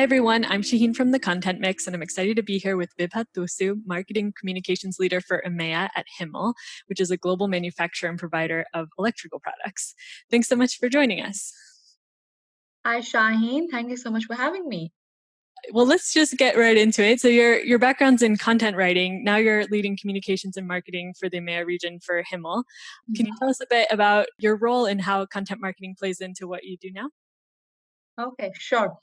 Hi everyone, I'm Shaheen from the Content Mix, and I'm excited to be here with Vibha Thusu, Marketing Communications Leader for EMEA at Himel, which is a global manufacturer and provider of electrical products. Thanks so much for joining us. Hi, Shaheen. Thank you so much for having me. Well, let's just get right into it. So your background's in content writing. Now you're leading communications and marketing for the EMEA region for Himel. Can you tell us a bit about your role and how content marketing plays into what you do now? Okay, sure.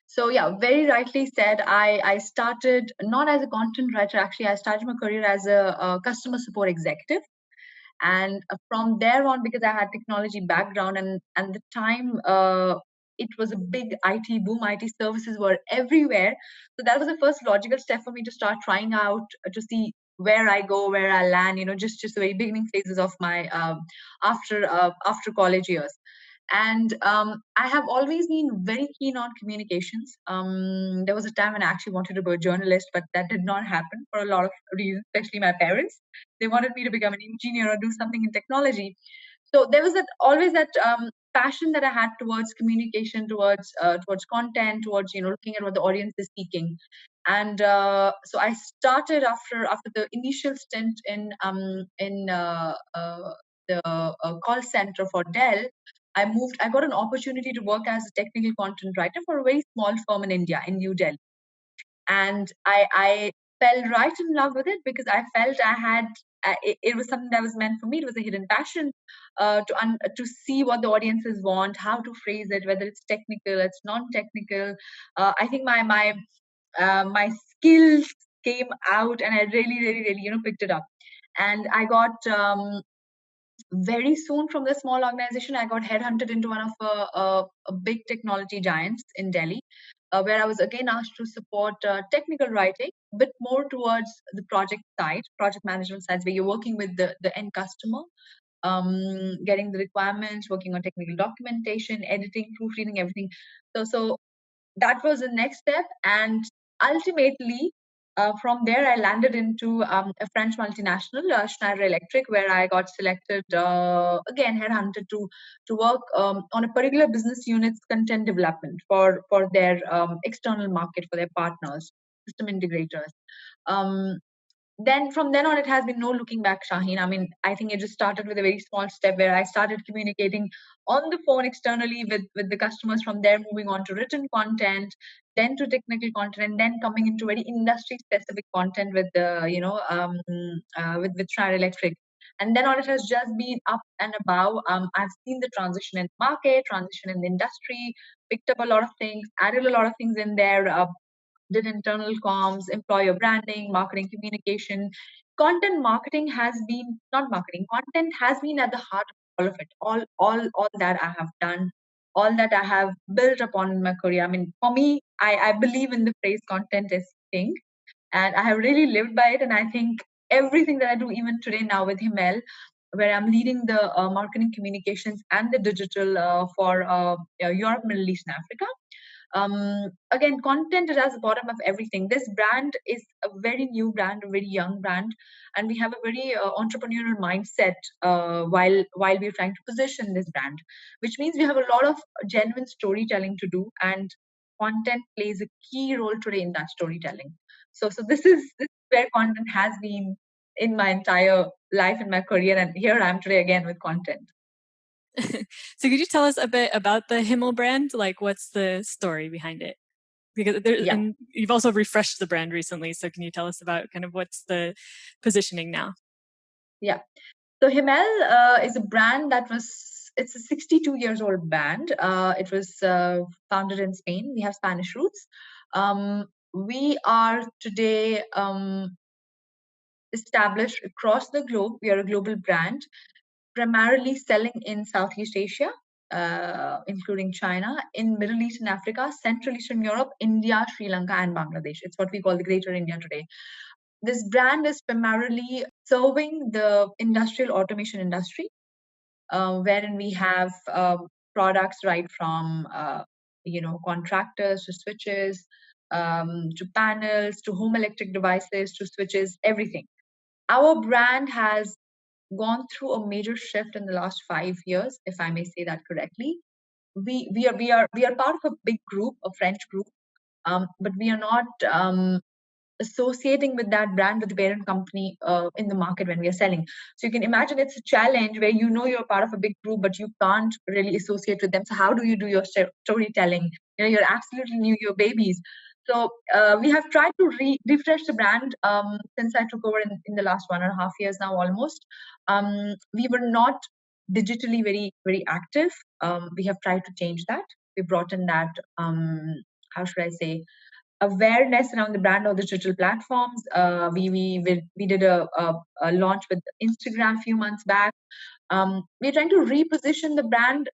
So yeah, very rightly said. I started not as a content writer. Actually, I started my career as a customer support executive, and from there on, because I had technology background, and the time it was a big IT boom. IT services were everywhere, so that was the first logical step for me to start trying out to see where I go, where I land. Just the very beginning phases of my after college years. And I have always been very keen on communications. There was a time when I actually wanted to be a journalist, but that did not happen for a lot of reasons, especially my parents. They wanted me to become an engineer or do something in technology. So there was always that passion that I had towards communication, towards content, towards looking at what the audience is seeking. And so I started after the initial stint in the call center for Dell. I got an opportunity to work as a technical content writer for a very small firm in India, in New Delhi. And I fell right in love with it because I felt it was something that was meant for me. It was a hidden passion to see what the audiences want, how to phrase it, whether it's technical, it's non-technical. I think my skills came out, and I really, really, really, picked it up. And I got very soon from the small organization, I got headhunted into one of a big technology giants in Delhi, where I was again asked to support technical writing, a bit more towards the project side, project management side, where you're working with the end customer, getting the requirements, working on technical documentation, editing, proofreading, everything. So that was the next step, and ultimately from there I landed into a French multinational, Schneider Electric, where I got selected, again headhunted to work on a particular business unit's content development for their external market, for their partners, system integrators. um, then from then on, it has been no looking back, Shaheen. I mean, I think it just started with a very small step where I started communicating on the phone externally with the customers. From there, moving on to written content, then to technical content, and then coming into very industry specific content with the with Schneider Electric. And then on, it has just been up and above. I've seen the transition in market, transition in the industry, picked up a lot of things, added a lot of things in there. Did internal comms, employer branding, marketing communication. Content marketing has been not marketing. Content has been at the heart of all of it. All that I have done, all that I have built upon in my career. I mean, for me, I believe in the phrase "content is king," and I have really lived by it. And I think everything that I do, even today now with Himel, where I'm leading the marketing communications and the digital for Europe, Middle East, and Africa. Again, content is at the bottom of everything. This brand is a very new brand, a very young brand, and we have a very entrepreneurial mindset while we're trying to position this brand, which means we have a lot of genuine storytelling to do, and content plays a key role today in that storytelling. So this is where content has been in my entire life, in my career, and here I am today again with content. So could you tell us a bit about the Himmel brand? Like, what's the story behind it? Because Yeah. and you've also refreshed the brand recently. So can you tell us about kind of what's the positioning now? Yeah. So Himel is a brand it's a 62 years old brand. It was founded in Spain. We have Spanish roots. We are today established across the globe. We are a global brand, primarily selling in Southeast Asia, including China, in Middle East and Africa, Central Eastern Europe, India, Sri Lanka, and Bangladesh. It's what we call the Greater India today. This brand is primarily serving the industrial automation industry, wherein we have products right from contractors to switches, to panels, to home electric devices, to switches, everything. Our brand has gone through a major shift in the last 5 years, if I may say that correctly. We are part of a big group, a French group, but we are not associating with that brand, with the parent company in the market when we are selling. So you can imagine it's a challenge where you're part of a big group, but you can't really associate with them. So how do you do your storytelling? You're absolutely new, you're babies. So we have tried to refresh the brand since I took over in the last 1.5 years now almost. We were not digitally very, very active. We have tried to change that. We brought in that, how should I say, awareness around the brand on the digital platforms. We did a launch with Instagram a few months back. We're trying to reposition the brand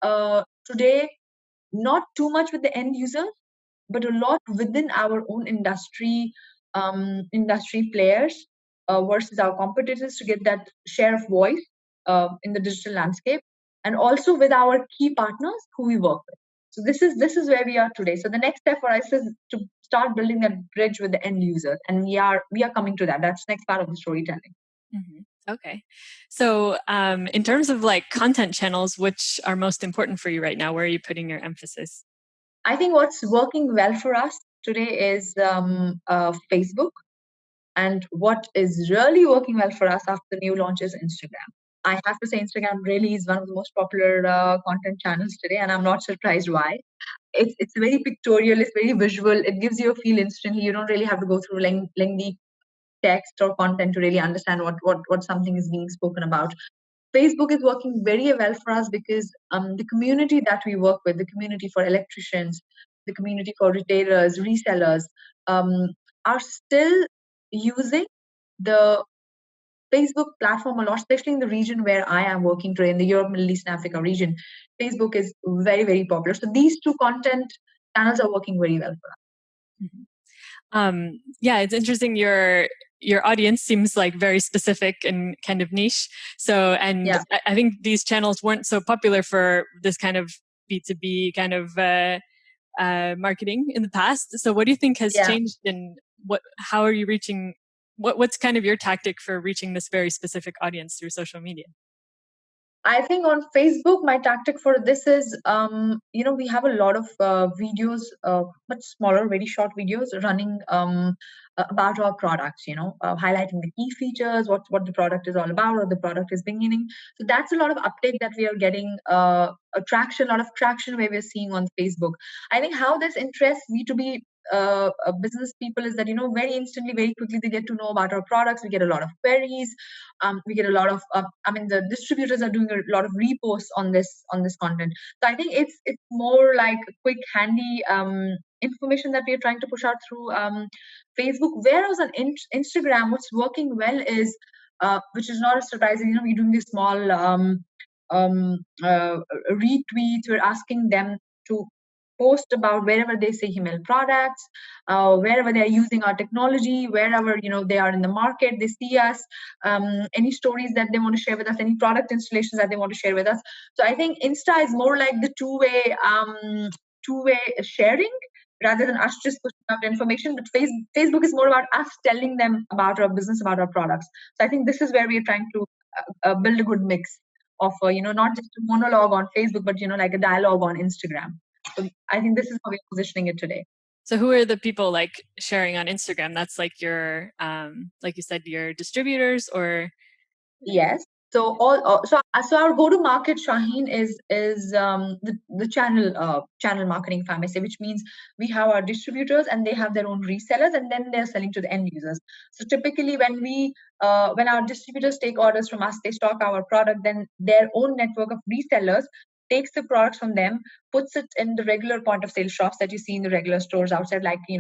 today, not too much with the end user, but a lot within our own industry players versus our competitors to get that share of voice in the digital landscape, and also with our key partners who we work with. So this is where we are today. So the next step for us is to start building that bridge with the end user, and we are coming to that. That's the next part of the storytelling. Mm-hmm. Okay. So in terms of like content channels, which are most important for you right now? Where are you putting your emphasis? I think what's working well for us today is Facebook. And what is really working well for us after the new launch is Instagram. I have to say, Instagram really is one of the most popular content channels today, and I'm not surprised why. It's very pictorial, it's very visual, it gives you a feel instantly. You don't really have to go through lengthy text or content to really understand what something is being spoken about. Facebook is working very well for us because the community that we work with, the community for electricians, the community for retailers, resellers, are still using the Facebook platform a lot, especially in the region where I am working today, in the Europe, Middle East, and Africa region. Facebook is very, very popular. So these two content channels are working very well for us. Yeah, it's interesting. Your audience seems like very specific and kind of niche. So, and Yeah. I think these channels weren't so popular for this kind of B2B kind of marketing in the past. So, what do you think has changed, and how are you reaching? What's kind of your tactic for reaching this very specific audience through social media? I think on Facebook, my tactic for this is, we have a lot of videos, much smaller, very short videos running about our products, highlighting the key features, what the product is all about, or the product is beginning. So that's a lot of uptake that we are getting, a lot of traction where we're seeing on Facebook. I think how this interests B2B business people is that, very instantly, very quickly, they get to know about our products. We get a lot of queries. We get a lot of the distributors are doing a lot of reposts on this content. So I think it's more like quick, handy information that we are trying to push out through Facebook. Whereas on Instagram, what's working well is, which is not surprising, we're doing these small retweets. We're asking them to post about wherever they say Himel products, wherever they're using our technology, wherever they are in the market, they see us, any stories that they want to share with us, any product installations that they want to share with us. So I think Insta is more like the two-way sharing rather than us just pushing out information. But Facebook is more about us telling them about our business, about our products. So I think this is where we are trying to build a good mix of not just a monologue on Facebook, but like a dialogue on Instagram. So I think this is how we're positioning it today. So who are the people like sharing on Instagram? That's like your, like you said, your distributors, or? Yes. So so our go-to-market, Shaheen, is the channel marketing, if I may say, which means we have our distributors and they have their own resellers, and then they're selling to the end users. So typically, when our distributors take orders from us, they stock our product, then their own network of resellers takes the products from them, puts it in the regular point of sale shops that you see in the regular stores outside, like the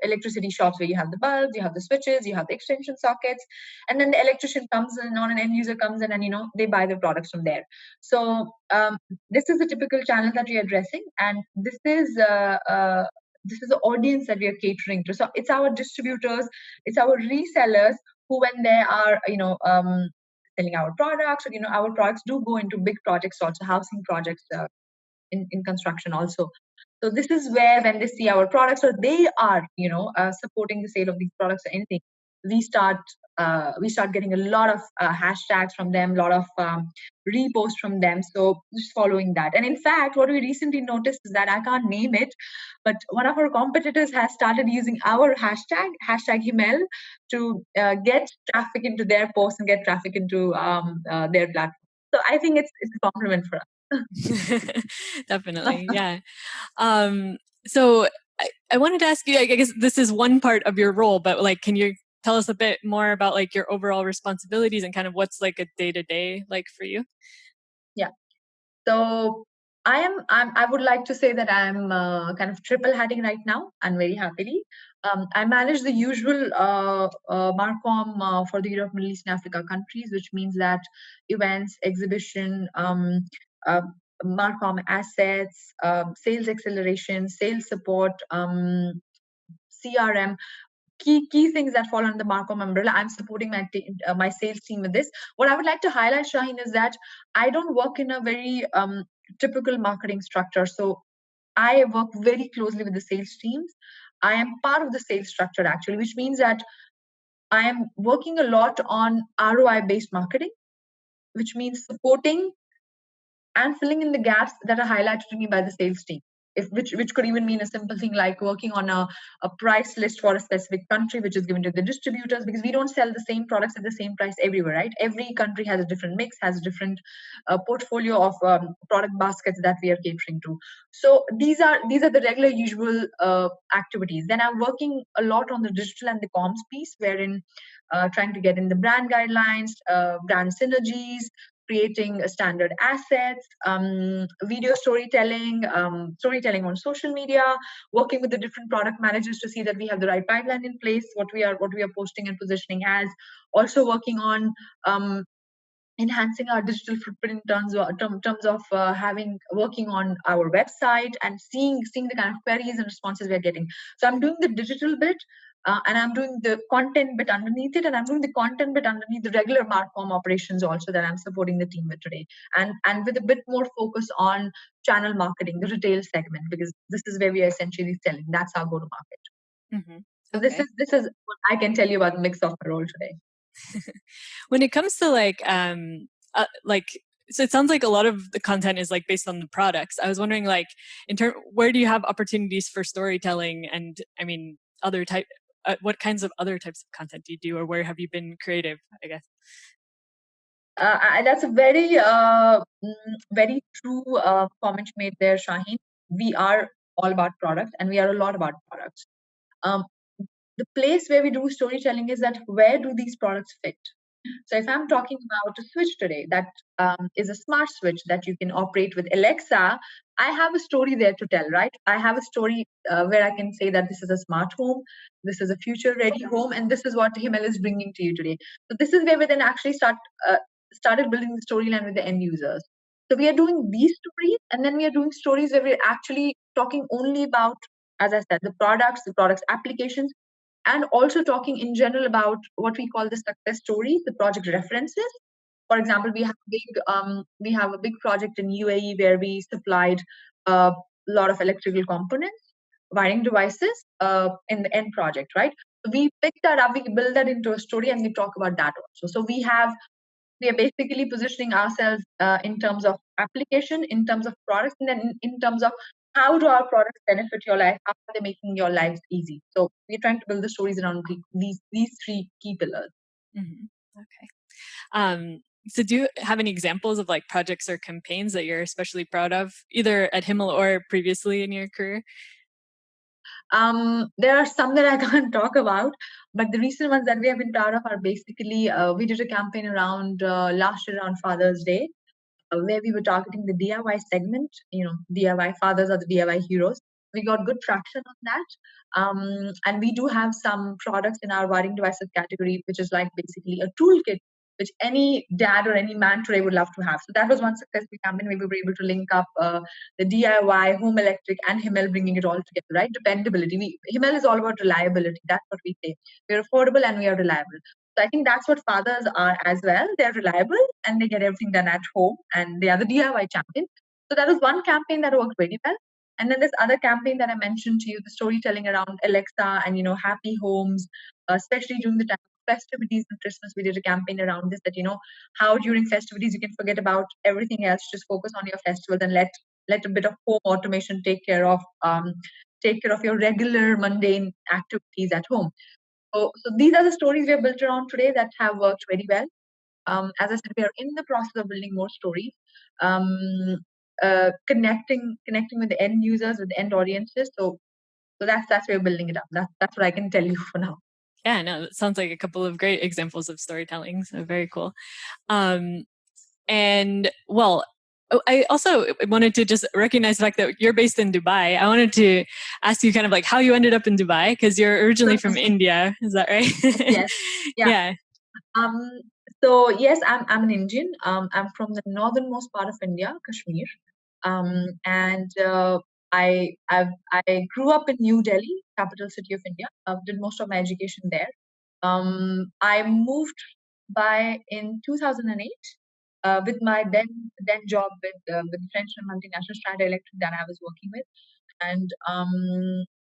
electricity shops where you have the bulbs, you have the switches, you have the extension sockets, and then the electrician comes in, or an end user comes in, and they buy the products from there. So this is the typical channel that we are addressing, and this is the audience that we are catering to. So it's our distributors, it's our resellers who, when they are selling our products, or our products do go into big projects, also housing projects, in construction also. So this is where, when they see our products, or they are supporting the sale of these products or anything, we start getting a lot of hashtags from them, a lot of reposts from them. So just following that. And in fact, what we recently noticed is that I can't name it, but one of our competitors has started using our hashtag Himel, to get traffic into their posts and get traffic into their platform. So I think it's a compliment for us. Definitely, yeah. So I wanted to ask you, I guess this is one part of your role, but like, can you tell us a bit more about like your overall responsibilities and kind of what's like a day-to-day like for you? Yeah. So I would like to say that I'm kind of triple hatting right now, and very happily. I manage the usual Marcom for the Europe, Middle East, and Africa countries, which means that events, exhibition, uh, Marcom assets, sales acceleration, sales support, CRM, key things that fall under the Marcom umbrella. I'm supporting my sales team with this. What I would like to highlight, Shaheen, is that I don't work in a very typical marketing structure. So I work very closely with the sales teams. I am part of the sales structure actually, which means that I am working a lot on ROI based marketing, which means supporting and filling in the gaps that are highlighted to me by the sales team. Which could even mean a simple thing like working on a price list for a specific country, which is given to the distributors, because we don't sell the same products at the same price everywhere, right? Every country has a different mix, has a different portfolio of product baskets that we are catering to. So these are the regular usual activities. Then I'm working a lot on the digital and the comms piece, wherein trying to get in the brand guidelines, brand synergies, creating standard assets, video storytelling, storytelling on social media, working with the different product managers to see that we have the right pipeline in place, what we are posting and positioning as. Also working on enhancing our digital footprint in terms of working on our website and seeing the kind of queries and responses we're getting. So I'm doing the digital bit, and I'm doing the content bit underneath it, and I'm doing the content bit underneath the regular Marcom operations also that I'm supporting the team with today, and with a bit more focus on channel marketing, the retail segment, because this is where we are essentially selling. That's our go to market. Mm-hmm. So Okay. this is what I can tell you about the mix of my role today. When it comes to like so it sounds like a lot of the content is like based on the products. I was wondering like where do you have opportunities for storytelling, and I mean other type what kinds of other types of content do you do, or where have you been creative, I guess? That's a very true comment made there, Shaheen. We are all about products, and we are a lot about products. Um, the place where we do storytelling is that where do these products fit? So if I'm talking about a switch today that is a smart switch that you can operate with Alexa, I have a story there to tell, right? I have a story where I can say that this is a smart home, this is a future-ready home, and this is what Himel is bringing to you today. So this is where we then actually started building the storyline with the end users. So we are doing these stories, and then we are doing stories where we're actually talking only about, as I said, the products applications, and also talking in general about what we call the success stories, the project references. For example, we have a big project in UAE where we supplied a lot of electrical components, wiring devices in the end project, right? So we pick that up, we build that into a story, and we talk about that also. So we are basically positioning ourselves in terms of application, in terms of products, and then in terms of how do our products benefit your life? How are they making your lives easy? So we're trying to build the stories around these three key pillars. Mm-hmm. Okay. So do you have any examples of like projects or campaigns that you're especially proud of, either at Himmel or previously in your career? There are some that I can't talk about, but the recent ones that we have been proud of are basically we did a campaign around last year around Father's Day, where we were targeting the DIY segment. DIY fathers are the DIY heroes. We got good traction on that. And we do have some products in our wiring devices category, which is like basically a toolkit, which any dad or any man today would love to have. So that was one successful campaign where we were able to link up the DIY, home electric, and Himel, bringing it all together, right? Dependability. Himel is all about reliability. That's what we say. We're affordable and we are reliable. So I think that's what fathers are as well. They're reliable and they get everything done at home, and they are the DIY champion. So that was one campaign that worked very well. And then this other campaign that I mentioned to you, the storytelling around Alexa and happy homes, especially during the time festivities and Christmas, we did a campaign around this, that, how during festivities you can forget about everything else, just focus on your festivals and let a bit of home automation take care of your regular mundane activities at home. So these are the stories we have built around today that have worked very well. As I said, we are in the process of building more stories, connecting with the end users, with the end audiences. So that's where we're building it up. That's what I can tell you for now. Yeah, no, it sounds like a couple of great examples of storytelling. So very cool. And well, I also wanted to just recognize the fact that you're based in Dubai. I wanted to ask you kind of like how you ended up in Dubai, because you're originally from India. Is that right? Yes. Yeah. So yes, I'm an Indian. I'm from the northernmost part of India, Kashmir. And I grew up in New Delhi, capital city of India. Did most of my education there. I moved by in 2008 with my then job with the French and multinational Strata Electric that I was working with, and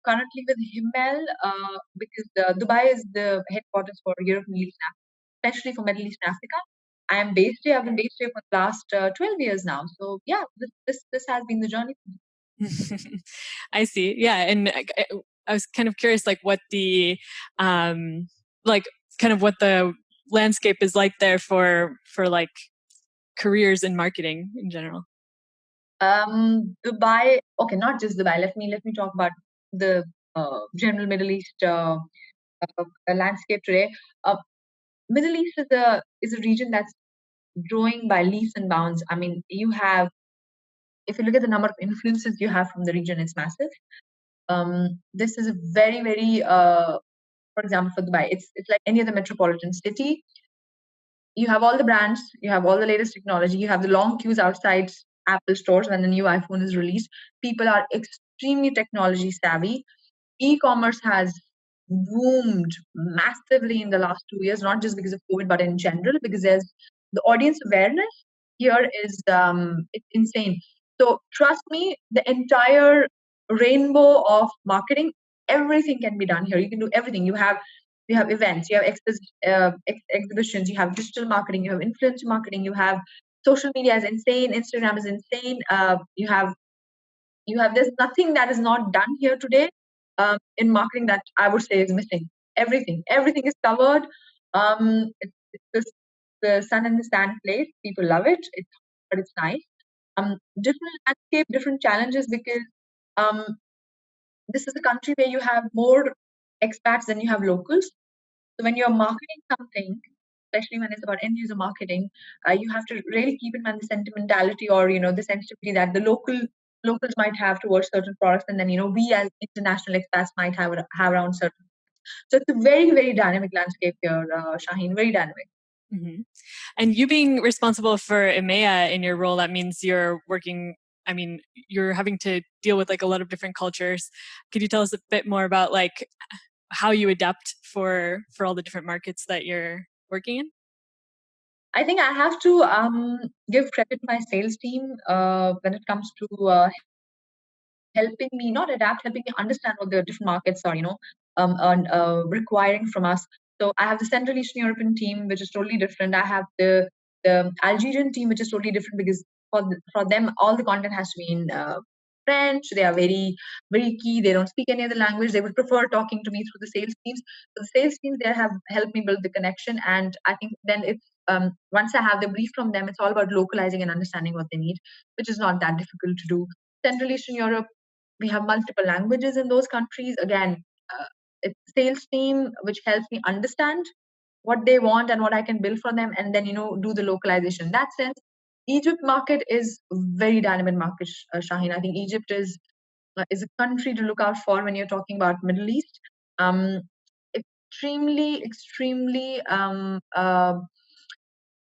currently with Himel, because Dubai is the headquarters for Europe, Middle East, especially for Middle East and Africa. I've been based here for the last 12 years now. So yeah, this has been the journey. I see. Yeah, and I was kind of curious, like what the like kind of what the landscape is like there for like careers in marketing in general. Dubai. Okay, not just Dubai. Let me talk about the general Middle East landscape today. Middle East is a region that's growing by leaps and bounds. I mean, if you look at the number of influences you have from the region, it's massive. This is a very, very, for example, for Dubai, it's like any other metropolitan city. You have all the brands, you have all the latest technology, you have the long queues outside Apple stores when the new iPhone is released. People are extremely technology savvy. E-commerce has boomed massively in the last 2 years, not just because of COVID, but in general, because there's the audience awareness here is it's insane. So trust me, the entire rainbow of marketing, everything can be done here. You can do everything. You have events, you have exhibitions, you have digital marketing, you have influencer marketing, you have social media is insane, Instagram is insane. There's nothing that is not done here today in marketing that I would say is missing. Everything is covered. It's the sun and the sand place. People love it. But it's nice. Different landscape, different challenges, because this is a country where you have more expats than you have locals. So when you're marketing something, especially when it's about end user marketing, you have to really keep in mind the sentimentality, or the sensitivity that the locals might have towards certain products, and then we as international expats might have around certain. So it's a very, very dynamic landscape here, Shaheen. Very dynamic. Mm-hmm. And you being responsible for EMEA in your role, that means you're working. I mean, you're having to deal with like a lot of different cultures. Could you tell us a bit more about like how you adapt for all the different markets that you're working in? I think I have to give credit to my sales team when it comes to helping me not adapt, helping me understand what the different markets are, requiring from us. So I have the Central Eastern European team, which is totally different. I have the Algerian team, which is totally different, because for them all the content has to be in French. They are very, very key. They don't speak any other language. They would prefer talking to me through the sales teams. So the sales teams there have helped me build the connection, and I think then it's once I have the brief from them, it's all about localizing and understanding what they need, which is not that difficult to do. Central Eastern Europe, we have multiple languages in those countries. Again, it's a sales team which helps me understand what they want and what I can build for them, and then do the localization. In that sense, Egypt market is very dynamic market, Shaheen. I think Egypt is a country to look out for when you're talking about Middle East. Extremely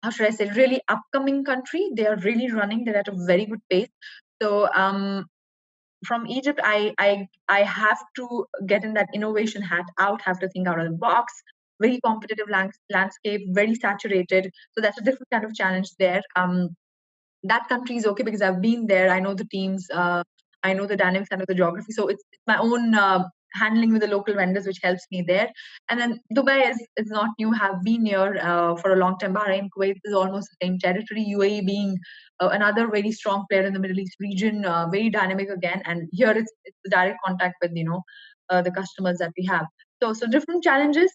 how should I say, really upcoming country. They are really running. They're at a very good pace. So from Egypt, I have to get in that innovation hat out, have to think out of the box. Very competitive landscape, very saturated. So that's a different kind of challenge there. That country is okay because I've been there. I know the teams. I know the dynamics. I know the geography. So it's my own handling with the local vendors, which helps me there. And then Dubai is not new, have been here for a long time. Bahrain, Kuwait is almost the same territory. UAE being another very strong player in the Middle East region, very dynamic again. And here it's the direct contact with, the customers that we have. So different challenges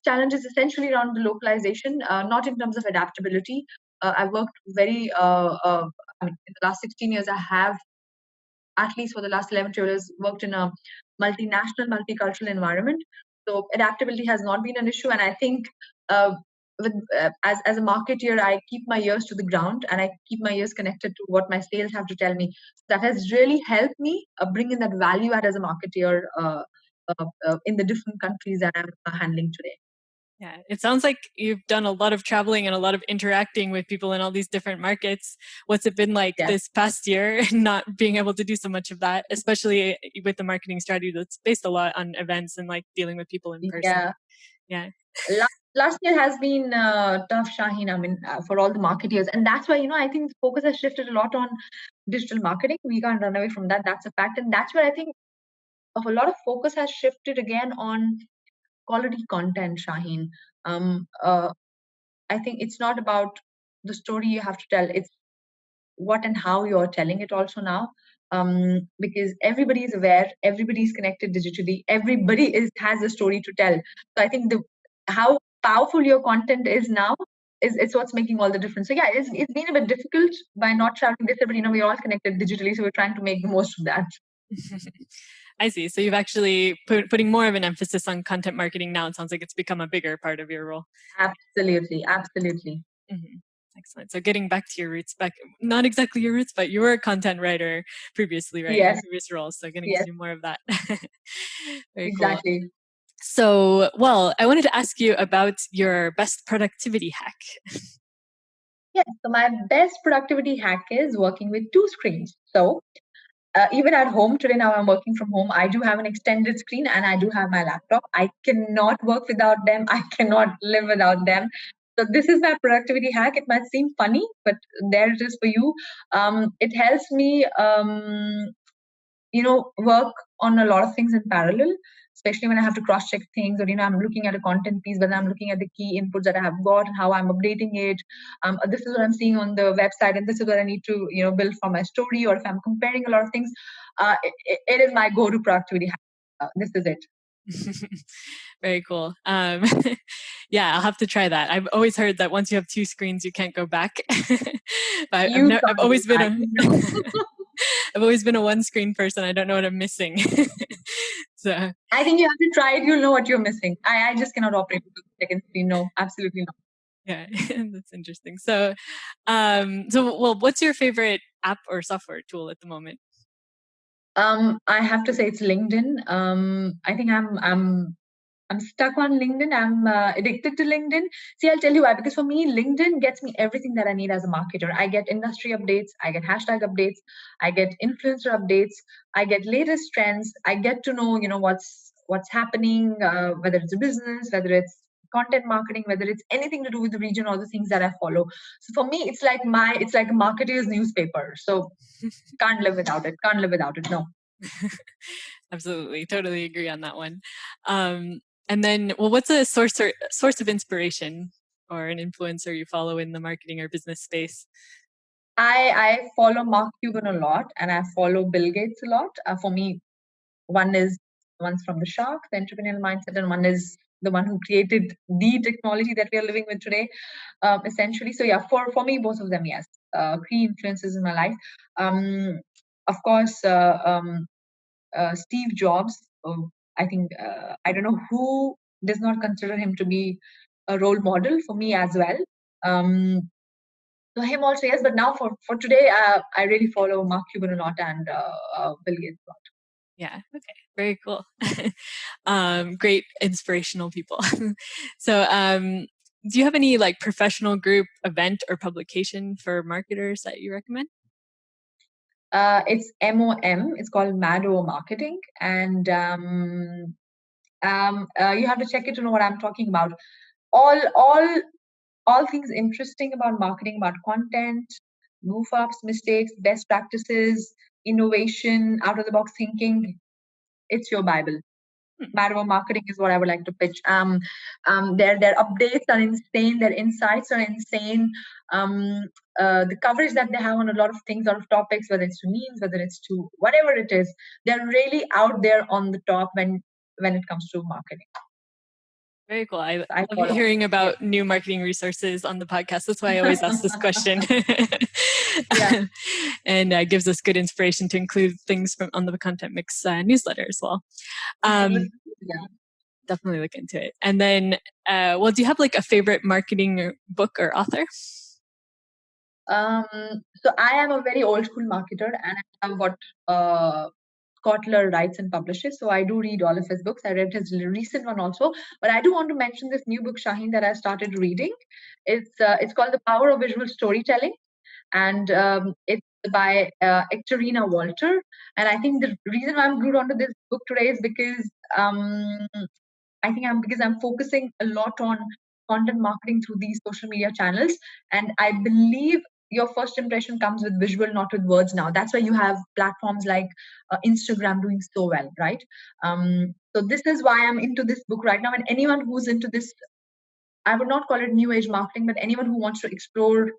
essentially around the localization, not in terms of adaptability. I've worked very, I mean, in the last 16 years, I have, at least for the last 11 years, worked in a multinational, multicultural environment. So adaptability has not been an issue. And I think uh, as a marketeer, I keep my ears to the ground and I keep my ears connected to what my sales have to tell me. That has really helped me bring in that value add as a marketeer in the different countries that I'm handling today. Yeah, it sounds like you've done a lot of traveling and a lot of interacting with people in all these different markets. What's it been like this past year, not being able to do so much of that, especially with the marketing strategy that's based a lot on events and like dealing with people in person? Yeah. Last year has been tough, Shaheen. I mean, for all the marketeers, and that's why I think the focus has shifted a lot on digital marketing. We can't run away from that. That's a fact, and that's where I think of a lot of focus has shifted again on quality content, Shaheen. I think it's not about the story you have to tell. It's what and how you're telling it also now. Because everybody is aware, everybody is connected digitally, everybody has a story to tell. So I think how powerful your content is now is it's what's making all the difference. So yeah, it's been a bit difficult by not traveling this, but we're all connected digitally, so we're trying to make the most of that. I see. So you've actually putting more of an emphasis on content marketing now. It sounds like it's become a bigger part of your role. Absolutely. Mm-hmm. Excellent. So getting back to your roots, not exactly your roots, but you were a content writer previously, right? Yes. In previous roles. So getting to do more of that. Very exactly. Cool. So, well, I wanted to ask you about your best productivity hack. Yes. So my best productivity hack is working with 2 screens. So even at home today, now I'm working from home, I do have an extended screen and I do have my laptop. I cannot work without them. I cannot live without them. So this is my productivity hack. It might seem funny, but there it is for you. It helps me, work on a lot of things in parallel, especially when I have to cross check things, or I'm looking at a content piece, but I'm looking at the key inputs that I have got and how I'm updating it. This is what I'm seeing on the website, and this is what I need to build for my story, or if I'm comparing a lot of things, it is my go-to productivity hack. This is it. Very cool. Yeah, I'll have to try that. I've always heard that once you have 2 screens, you can't go back. But I've always been I've always been a one screen person. I don't know what I'm missing. So I think you have to try it. You'll know what you're missing. I just cannot operate with a second screen. No, absolutely not. Yeah, that's interesting. So, well, what's your favorite app or software tool at the moment? I have to say it's LinkedIn. I think I'm stuck on LinkedIn. I'm addicted to LinkedIn. See, I'll tell you why. Because for me, LinkedIn gets me everything that I need as a marketer. I get industry updates. I get hashtag updates. I get influencer updates. I get latest trends. I get to know, what's happening, whether it's a business, whether it's content marketing, whether it's anything to do with the region or the things that I follow. So for me, it's like a marketer's newspaper. So can't live without it. Can't live without it. No. Absolutely, totally agree on that one. And then, well, what's a source of inspiration or an influencer you follow in the marketing or business space? I follow Mark Cuban a lot, and I follow Bill Gates a lot. For me, one's from the Shark, the entrepreneurial mindset, and one is the one who created the technology that we are living with today, essentially. So yeah, for me, both of them, yes, key influences in my life. Of course, Steve Jobs. I think I don't know who does not consider him to be a role model for me as well. So him also, yes, but now for today, I really follow Mark Cuban a lot and Bill Gates a lot. Yeah. Okay. Very cool. Great inspirational people. So, do you have any like professional group event or publication for marketers that you recommend? It's MOM. It's called Mad Over Marketing, and you have to check it to know what I'm talking about. All things interesting about marketing, about content, goof ups, mistakes, best practices, innovation, out of the box thinking. It's your Bible. Matter of marketing is what I would like to pitch. Their updates are insane. Their insights are insane. The coverage that they have on a lot of things, a lot of topics, whether it's to memes, whether it's to whatever it is, they're really out there on the top when it comes to marketing. Very cool. I love hearing about new marketing resources on the podcast. That's why I always ask this question. And gives us good inspiration to include things from on the Content Mix newsletter as well. Definitely look into it. And then, do you have like a favorite marketing book or author? So I am a very old school marketer, and I have got Kotler writes and publishes. So I do read all of his books. I read his recent one also, but I do want to mention this new book, Shaheen, that I started reading. It's called The Power of Visual Storytelling, and it's by Ekaterina Walter. And I think the reason why I'm glued onto this book today is because I'm focusing a lot on content marketing through these social media channels, and I believe your first impression comes with visual, not with words now. That's why you have platforms like Instagram doing so well, right? So this is why I'm into this book right now. And anyone who's into this, I would not call it new age marketing, but anyone who wants to explore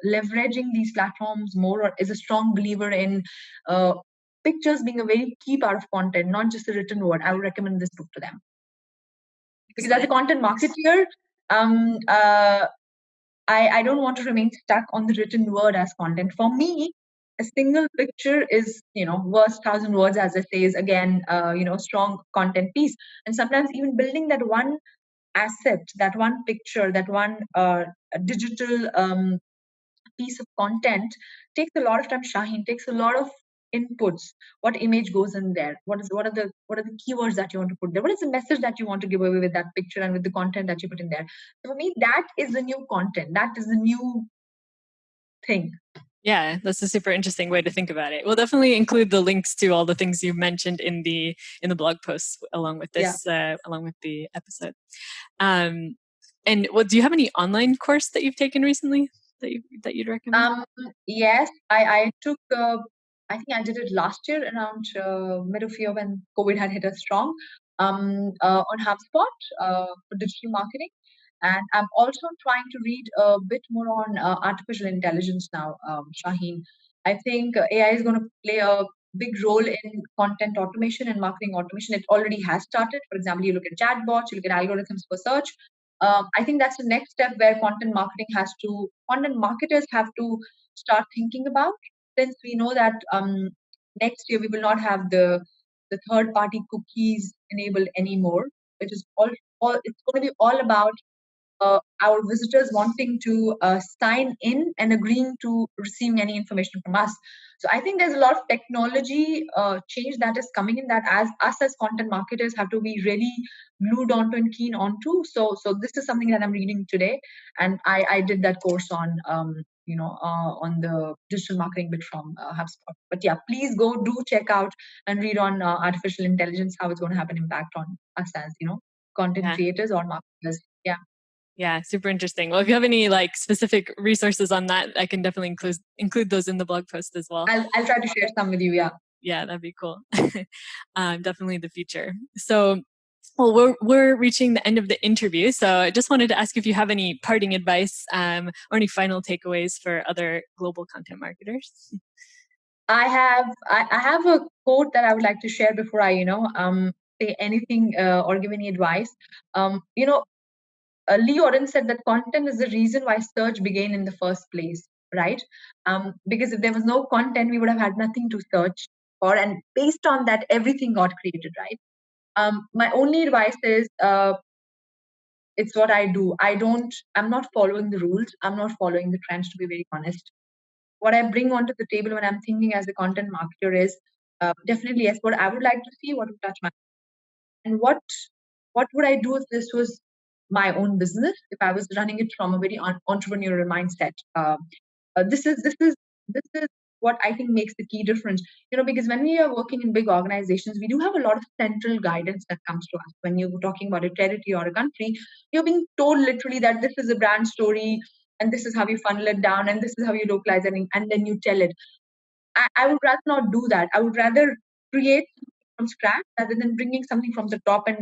leveraging these platforms more, or is a strong believer in pictures being a very key part of content, not just the written word, I would recommend this book to them. Because as a content marketer, I don't want to remain stuck on the written word as content. For me, a single picture is, worth 1,000 words, as I say, is again, strong content piece. And sometimes even building that one asset, that one picture, that one digital piece of content takes a lot of time, Shaheen, takes a lot of inputs. What image goes in there? What are the keywords that you want to put there? What is the message that you want to give away with that picture and with the content that you put in there? So for me, that is the new content. That is the new thing. Yeah, that's a super interesting way to think about it. We'll definitely include the links to all the things you mentioned in the blog post along with this, along with the episode. And do you have any online course that you've taken recently that you'd recommend? Yes, I took. I think I did it last year around mid of year when COVID had hit us strong. On HubSpot for digital marketing. And I'm also trying to read a bit more on artificial intelligence now, Shaheen. I think AI is going to play a big role in content automation and marketing automation. It already has started. For example, you look at chatbots, you look at algorithms for search. I think that's the next step where content marketers have to start thinking about, since we know that next year we will not have the third party cookies enabled anymore, which is all it's going to be all about our visitors wanting to sign in and agreeing to receiving any information from us. So I think there's a lot of technology change that is coming in, that as us as content marketers have to be really glued onto and keen onto. So this is something that I'm reading today, and I did that course on on the digital marketing bit from HubSpot. But yeah, please go do check out and read on artificial intelligence, how it's going to have an impact on us as content creators or marketers. Yeah, super interesting. Well, if you have any like specific resources on that, I can definitely include those in the blog post as well. I'll try to share some with you. Yeah, that'd be cool. Definitely the future. So, well, we're reaching the end of the interview. So I just wanted to ask if you have any parting advice or any final takeaways for other global content marketers. I have a quote that I would like to share before I say anything or give any advice. Lee Oren said that content is the reason why search began in the first place, right? Because if there was no content, we would have had nothing to search for, and based on that, everything got created, right? My only advice is it's what I do. I'm not following the rules. I'm not following the trends, to be very honest. What I bring onto the table when I'm thinking as a content marketer is definitely, yes, what I would like to see, what would touch my, and what would I do if this was my own business, if I was running it from a very entrepreneurial mindset. This is what I think makes the key difference. Because when we are working in big organizations, we do have a lot of central guidance that comes to us. When you're talking about a territory or a country, you're being told literally that this is a brand story, and this is how you funnel it down, and this is how you localize it, and then you tell it. I would rather not do that. I would rather create from scratch rather than bringing something from the top and,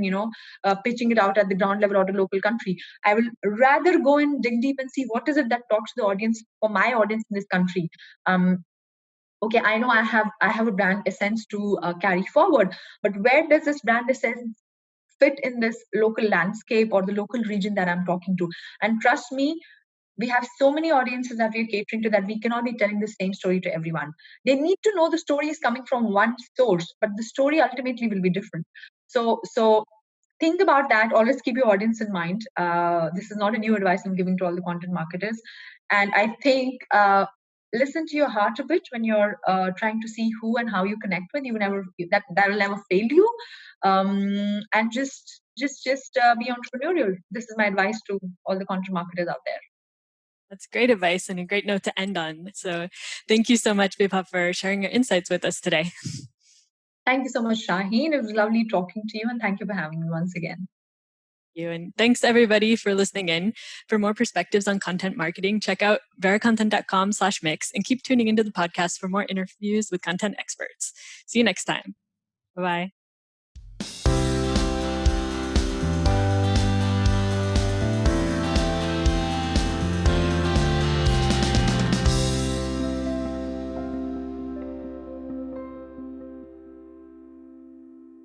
pitching it out at the ground level or the local country. I will rather go and dig deep and see what is it that talks to the audience, for my audience in this country. Okay, I know I have a brand essence to carry forward, but where does this brand essence fit in this local landscape or the local region that I'm talking to? And trust me, we have so many audiences that we're catering to that we cannot be telling the same story to everyone. They need to know the story is coming from one source, but the story ultimately will be different. So think about that. Always keep your audience in mind. This is not a new advice I'm giving to all the content marketers. And I think listen to your heart a bit when you're trying to see who and how you connect with. You will never that will never fail you. And just be entrepreneurial. This is my advice to all the content marketers out there. That's great advice and a great note to end on. So thank you so much, Vibha, for sharing your insights with us today. Thank you so much, Shaheen. It was lovely talking to you, and thank you for having me once again. And thanks everybody for listening in. For more perspectives on content marketing, check out veracontent.com/mix and keep tuning into the podcast for more interviews with content experts. See you next time. Bye-bye.